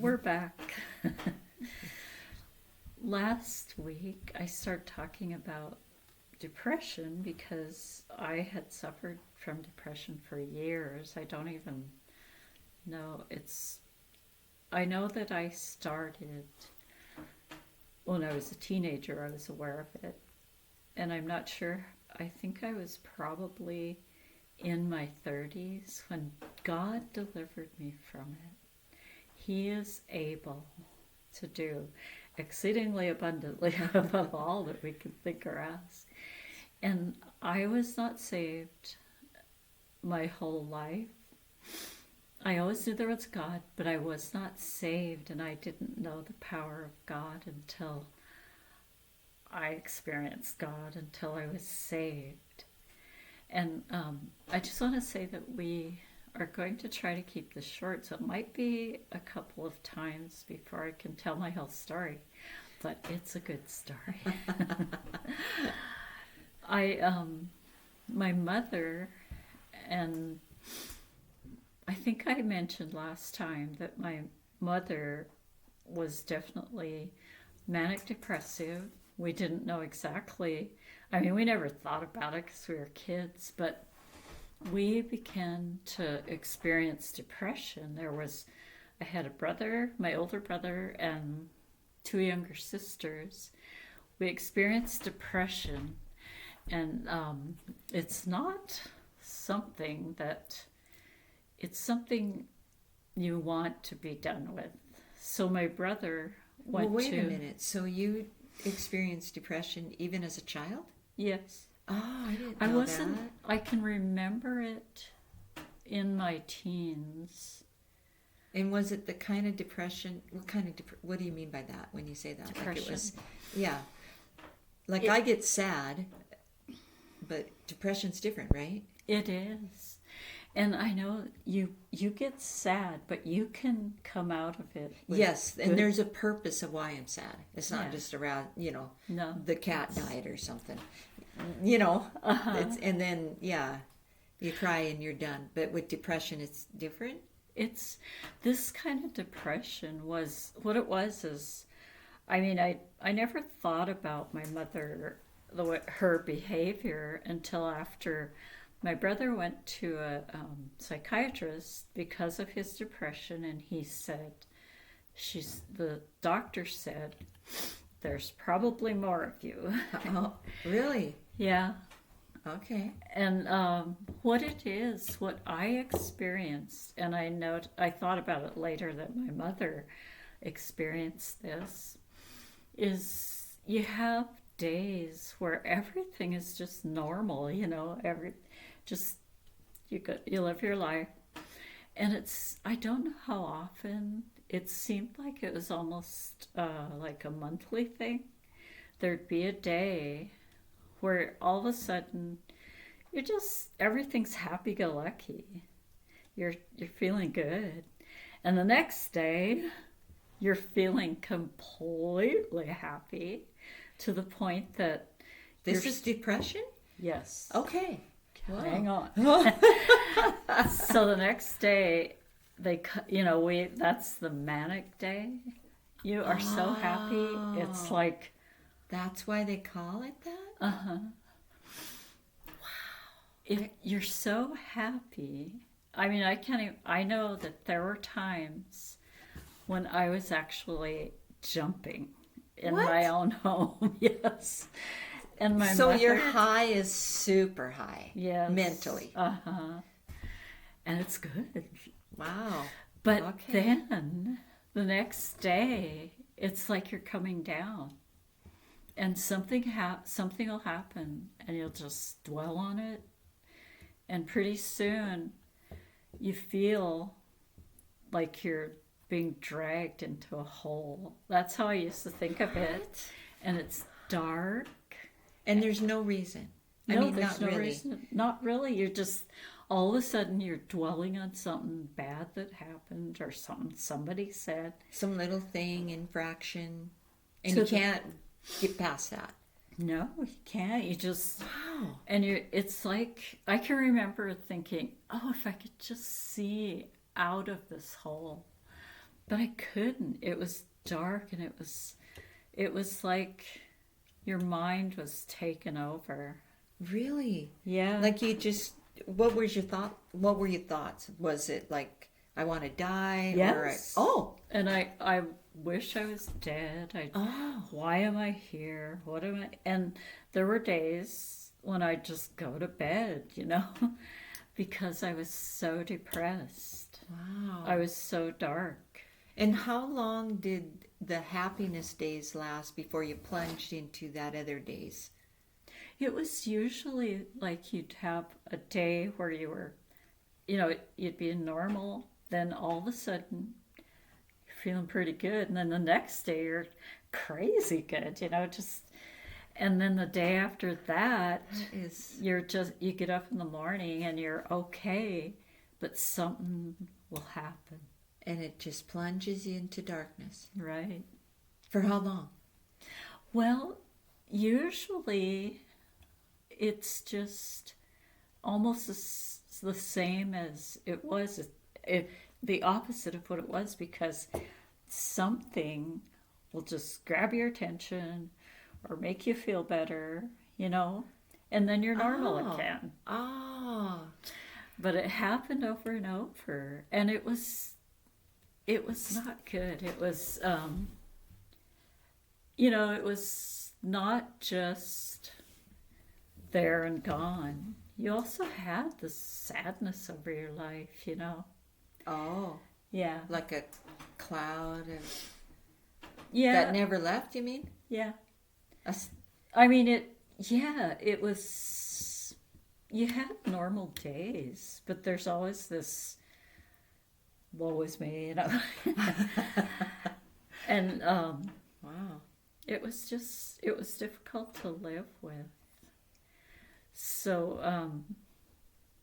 We're back. Last week, I started talking about depression because I had suffered from depression for years. I don't even know. I know that I started when I was a teenager, I was aware of it. And I'm not sure, I think I was probably in my 30s when God delivered me from it. He is able to do exceedingly abundantly above all that we can think or ask. And I was not saved my whole life. I always knew there was God, but I was not saved, and I didn't know the power of God until I experienced God, until I was saved. And I just want to say that we are going to try to keep this short, so it might be a couple of times before I can tell my whole story, but it's a good story. My mother, and I think I mentioned last time that my mother was definitely manic depressive. We didn't know exactly, we never thought about it because we were kids, but we began to experience depression. I had a brother, my older brother, and two younger sisters. We experienced depression, and it's not something it's something you want to be done with. So my brother went Well, wait a minute. So you experienced depression even as a child? Yes. Oh, I didn't know that. I can remember it in my teens. And was it the kind of depression? What do you mean by that when you say that? Depression. Like it was, yeah. I get sad, but depression's different, right? It is. And I know you get sad, but you can come out of it. Yes, and there's a purpose of why I'm sad. It's not just around, no, the cat died or something. And then, you cry and you're done. But with depression, it's different? It's this kind of depression was, what it was is, I never thought about my mother, her behavior until after my brother went to a psychiatrist because of his depression, and he said, the doctor said, there's probably more of you. Oh, really? Yeah. Okay. And what I experienced, and I thought about it later that my mother experienced this, is you have days where everything is just normal, you live your life, and I don't know how often. It seemed like it was almost like a monthly thing. There'd be a day where all of a sudden everything's happy-go-lucky. You're feeling good, and the next day you're feeling completely happy to the point that this is depression? Yes. Okay. Wow. Hang on. So the next day, that's the manic day. You are so happy. It's like... That's why they call it that? Uh-huh. Wow. You're so happy. I know that there were times when I was actually jumping in my own home. Yes. And your high is super high. Yes. Mentally. Uh-huh. And it's good. Wow. But then the next day, it's like you're coming down. And something will happen, and you'll just dwell on it. And pretty soon, you feel like you're being dragged into a hole. That's how I used to think of it. And it's dark. And there's no reason. There's no reason. Not really. You're just, all of a sudden, you're dwelling on something bad that happened or something somebody said. Some little thing, infraction. And you can't get past that. No, you can't. You just... Wow. And it's like, I can remember thinking, if I could just see out of this hole. but I couldn't. It was dark, and it was like your mind was taken over. Really? Yeah. Like you just, what was your thought? What were your thoughts? Was it like, I want to die? Yes. Oh, And I wish I was dead. oh, Why am I here? What am I? And there were days when I'd just go to bed, because I was so depressed. wow. I was so dark. And how long did the happiness days last before you plunged into that other days? It was usually like you'd have a day where you were, you'd be normal, then all of a sudden you're feeling pretty good, and then the next day you're crazy good, just, and then the day after that, That is, you get up in the morning and you're okay, but something will happen, and it just plunges you into darkness. right? For how long? Well, usually it's just almost the same as it was, the opposite of what it was, because something will just grab your attention or make you feel better, and then you're normal again. Ah. But it happened over and over, and it was not good. It was, it was not just there and gone. You also had the sadness over your life, Oh, Yeah. like a cloud of, Yeah. that never left, you mean? Yeah. A s- I mean, it was, you had normal days, but there's always this, woe is me, And wow. it was difficult to live with. So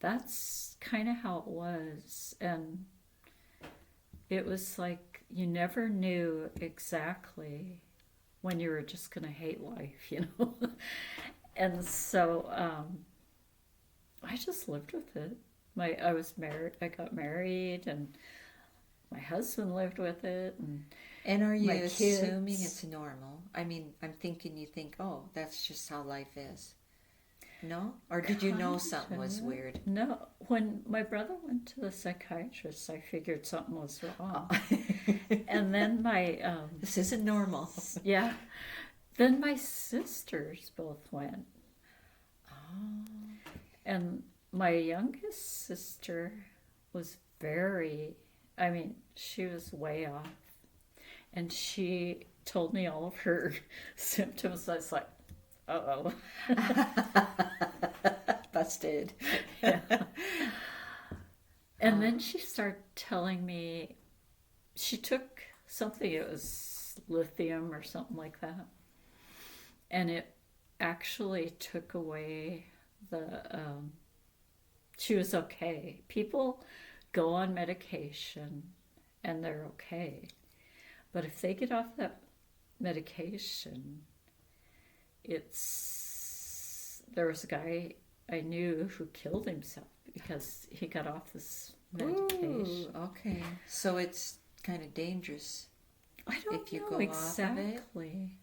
that's kind of how it was. And it was like you never knew exactly when you were just going to hate life, And so I just lived with it. I was married, I got married, and my husband lived with it, And are you my assuming kids. it's normal? I mean, I'm thinking you think, oh, that's just how life is. No? Or did you know something was Kinda. weird? No, when my brother went to the psychiatrist, I figured something was wrong. And then This isn't normal. yeah, then my sisters both went. Oh. And my youngest sister was I mean, she was way off. And she told me all of her symptoms. I was like, uh-oh. Busted. Yeah. And then she started telling me she took something, it was lithium or something like that. And it actually took away she was okay. People go on medication and they're okay. But if they get off that medication, there was a guy I knew who killed himself because he got off this medication. Ooh, okay. So it's kind of dangerous. I don't if you know go off of it? exactly.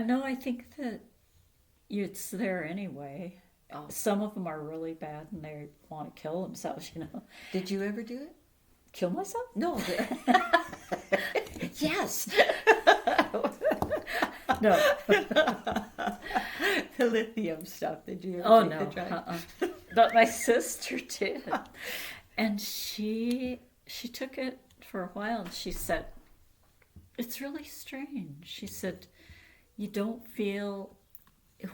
No, I think that it's there anyway. Oh. Some of them are really bad and they want to kill themselves, Did you ever do it? Kill myself? No. Yes. No. The lithium stuff. Did you ever Oh, take no. the drug? But my sister did. And she took it for a while and she said, it's really strange. She said, you don't feel,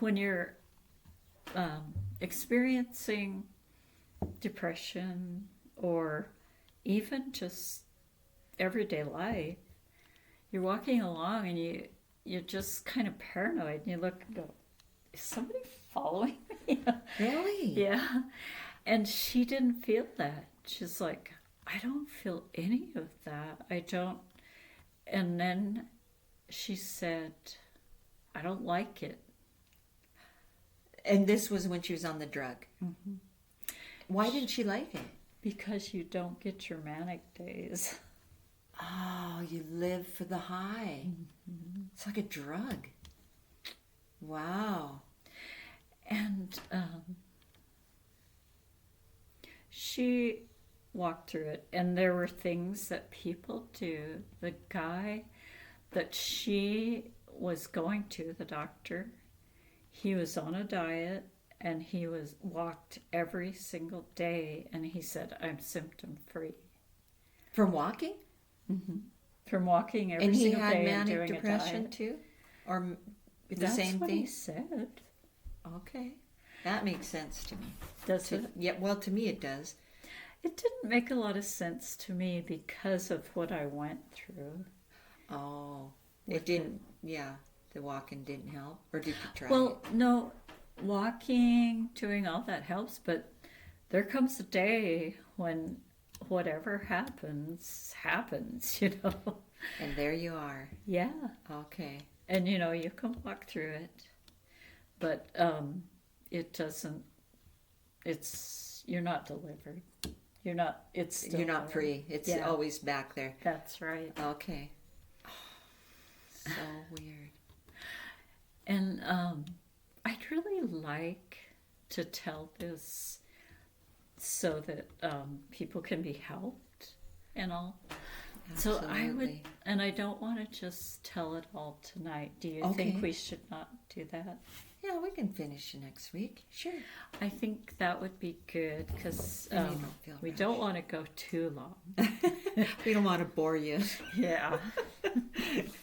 when you're experiencing depression or even just everyday life, you're walking along and you're just kind of paranoid and you look and go, is somebody following me? Really? Yeah. And she didn't feel that. She's like, I don't feel any of that. I don't. And then she said, I don't like it. And this was when she was on the drug. Mm-hmm. Why didn't she like it? Because you don't get your manic days. Oh, you live for the high. It's like a drug. Wow. And she walked through it, and there were things that people do. The guy that she was going to, the doctor, he was on a diet and he was walked every single day, and he said, I'm symptom free. From walking? From walking every And he single had day and manic doing depression a diet. too? Or the That's same what thing? he said. Okay. That makes sense to me. Does it? Yeah, well, to me it does. It didn't make a lot of sense to me because of what I went through. Oh. It didn't, yeah. The walking didn't help? Or did you try Well, no, walking, doing all that helps, but there comes a day when whatever happens, you know. And there you are. Yeah. Okay. And, you can walk through it, but it doesn't, you're not delivered. It's still You're not there. free. It's Yeah. always back there. That's right. Okay. So weird. And I'd really like to tell this so that people can be helped and all. So I would, Absolutely. and I don't want to just tell it all tonight. Do you Okay. think we should not do that? Yeah, we can finish next week. Sure. I think that would be good because And you don't feel we rushed. don't want to go too long. We don't want to bore you. Yeah.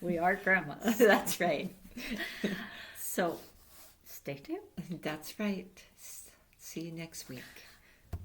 We are grandmas. That's right. So stay tuned. That's right. See you next week.